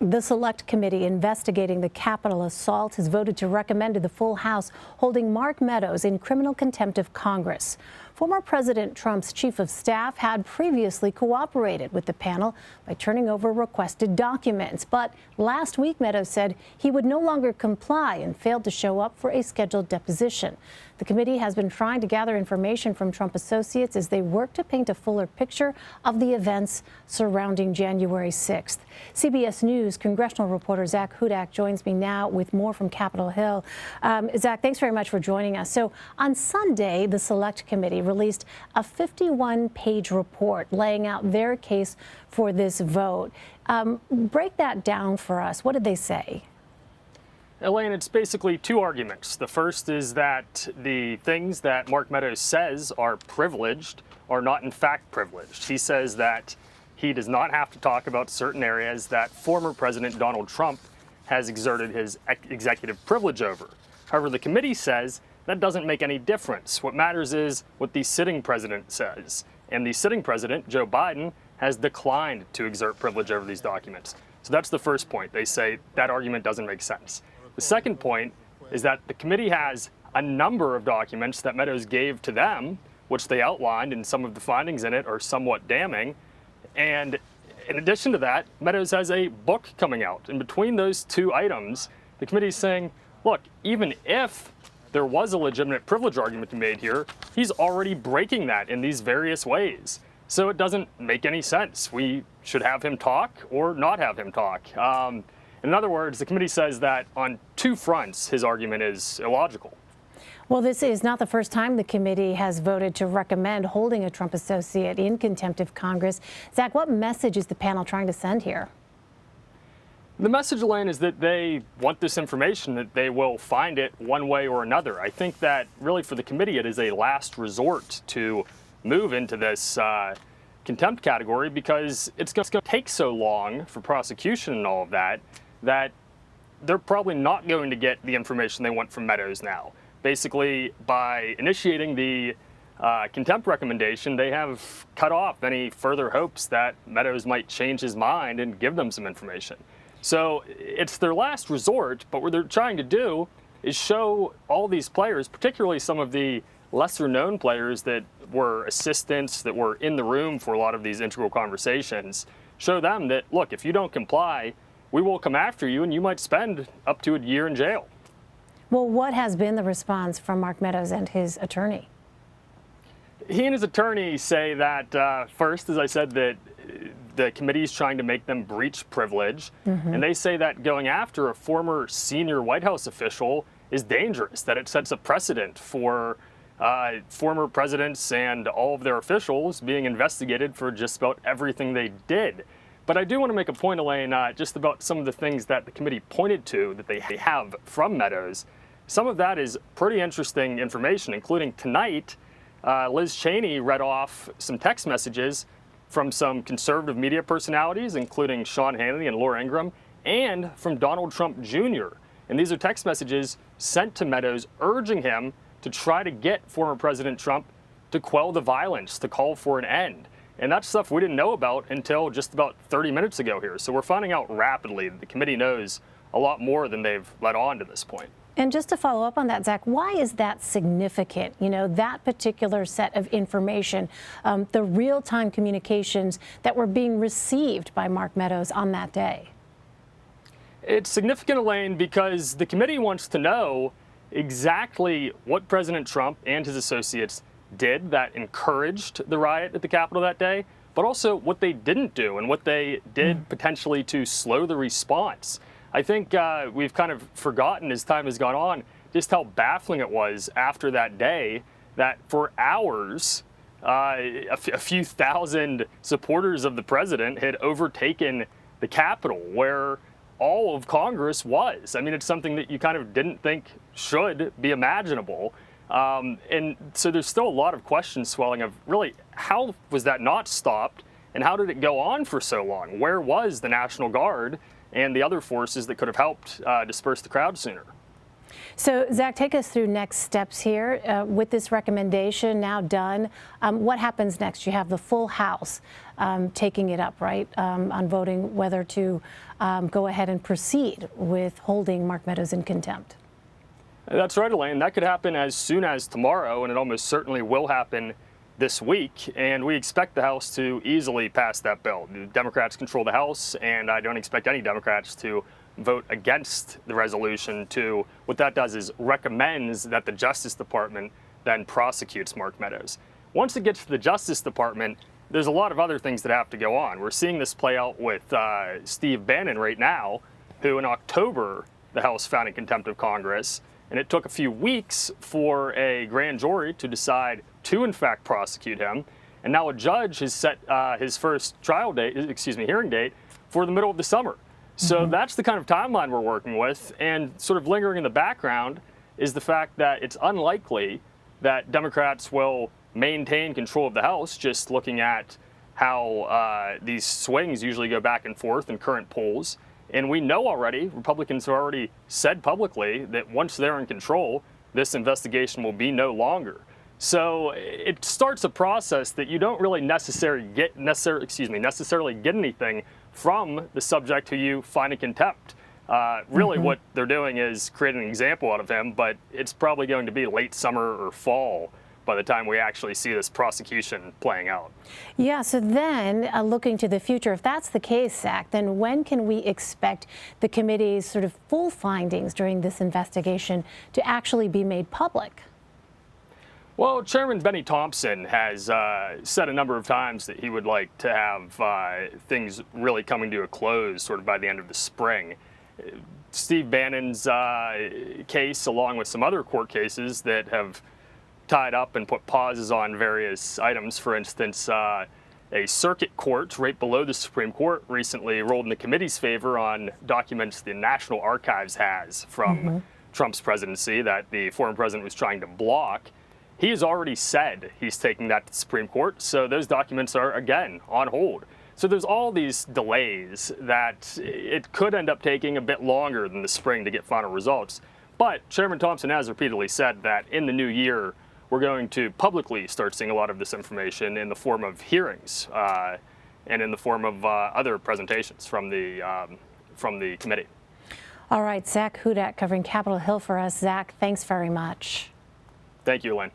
The Select Committee investigating the Capitol assault has voted to recommend to the full House holding Mark Meadows in criminal contempt of Congress. Former President Trump's chief of staff had previously cooperated with the panel by turning over requested documents. But last week, Meadows said he would no longer comply and failed to show up for a scheduled deposition. The committee has been trying to gather information from Trump associates as they work to paint a fuller picture of the events surrounding January 6th. CBS News congressional reporter Zak Hudak joins me now with more from Capitol Hill. Zak, thanks very much for joining us. So on Sunday, the Select Committee released a 51-page report laying out their case for this vote. Break that down for us. What did they say? Elaine, it's basically two arguments. The first is that the things that Mark Meadows says are privileged are not in fact privileged. He says that he does not have to talk about certain areas that former President Donald Trump has exerted his executive privilege over. However, the committee says that doesn't make any difference. What matters is what the sitting president says. And the sitting president, Joe Biden, has declined to exert privilege over these documents. So that's the first point. They say that argument doesn't make sense. The second point is that the committee has a number of documents that Meadows gave to them, which they outlined, and some of the findings in it are somewhat damning. And in addition to that, Meadows has a book coming out. And between those two items, the committee is saying, look, even if there was a legitimate privilege argument to be made here, he's already breaking that in these various ways. So it doesn't make any sense. We should have him talk or not have him talk. In other words, the committee says that on two fronts, his argument is illogical. Well, this is not the first time the committee has voted to recommend holding a Trump associate in contempt of Congress. Zach, what message is the panel trying to send here? The message, Elaine, is that they want this information, that they will find it one way or another. I think that really for the committee, it is a last resort to move into this contempt category because it's going to take so long for prosecution and all of that, that they're probably not going to get the information they want from Meadows now. Basically, by initiating the contempt recommendation, they have cut off any further hopes that Meadows might change his mind and give them some information. So it's their last resort, but what they're trying to do is show all these players, particularly some of the lesser known players that were assistants, that were in the room for a lot of these integral conversations, show them that, look, if you don't comply, we will come after you and you might spend up to a year in jail. Well, what has been the response from Mark Meadows and his attorney? He and his attorney say that, first, as I said, that the committee is trying to make them breach privilege. And they say that going after a former senior White House official is dangerous, that it sets a precedent for former presidents and all of their officials being investigated for just about everything they did. But I do want to make a point, Elaine, just about some of the things that the committee pointed to that they have from Meadows. Some of that is pretty interesting information, including tonight, Liz Cheney read off some text messages from some conservative media personalities, including Sean Hannity and Laura Ingraham, and from Donald Trump Jr. And these are text messages sent to Meadows urging him to try to get former President Trump to quell the violence, to call for an end. And that's stuff we didn't know about until just about 30 minutes ago here. So we're finding out rapidly that the committee knows a lot more than they've let on to this point. And just to follow up on that, Zach, why is that significant? You know, that particular set of information, the real-time communications that were being received by Mark Meadows on that day. It's significant, Elaine, because the committee wants to know exactly what President Trump and his associates did that encouraged the riot at the Capitol that day, but also what they didn't do and what they did potentially to slow the response. I think we've kind of forgotten as time has gone on just how baffling it was after that day that for hours, a few thousand supporters of the president had overtaken the Capitol where all of Congress was. I mean, it's something that you kind of didn't think should be imaginable. And so there's still a lot of questions swelling of really how was that not stopped and how did it go on for so long? Where was the National Guard and the other forces that could have helped disperse the crowd sooner? So, Zach, take us through next steps here. With this recommendation now done, what happens next? You have the full House taking it up, right, on voting whether to go ahead and proceed with holding Mark Meadows in contempt. That's right, Elaine. That could happen as soon as tomorrow, and it almost certainly will happen this week. And we expect the House to easily pass that bill. The Democrats control the House, and I don't expect any Democrats to vote against the resolution. What that does is recommends that the Justice Department then prosecutes Mark Meadows. Once it gets to the Justice Department, there's a lot of other things that have to go on. We're seeing this play out with Steve Bannon right now, who in October the House found in contempt of Congress, and it took a few weeks for a grand jury to decide to in fact prosecute him. And now a judge has set his first hearing date for the middle of the summer. So that's the kind of timeline we're working with, and sort of lingering in the background is the fact that it's unlikely that Democrats will maintain control of the House, just looking at how these swings usually go back and forth in current polls. And we know already, Republicans have already said publicly that once they're in control, this investigation will be no longer. So it starts a process that you don't really necessarily get anything from the subject who you find in contempt. Really what they're doing is creating an example out of him, but it's probably going to be late summer or fall by the time we actually see this prosecution playing out. Yeah, so then looking to the future, if that's the case, Zach, then when can we expect the committee's sort of full findings during this investigation to actually be made public? Well, Chairman Benny Thompson has said a number of times that he would like to have things really coming to a close sort of by the end of the spring. Steve Bannon's case, along with some other court cases that have tied up and put pauses on various items. For instance, a circuit court right below the Supreme Court recently ruled in the committee's favor on documents the National Archives has from Trump's presidency that the former president was trying to block. He has already said he's taking that to the Supreme Court, so those documents are, again, on hold. So there's all these delays that it could end up taking a bit longer than the spring to get final results. But Chairman Thompson has repeatedly said that in the new year, we're going to publicly start seeing a lot of this information in the form of hearings and in the form of other presentations from the committee. All right, Zak Hudak covering Capitol Hill for us. Zach, thanks very much. Thank you, Elaine.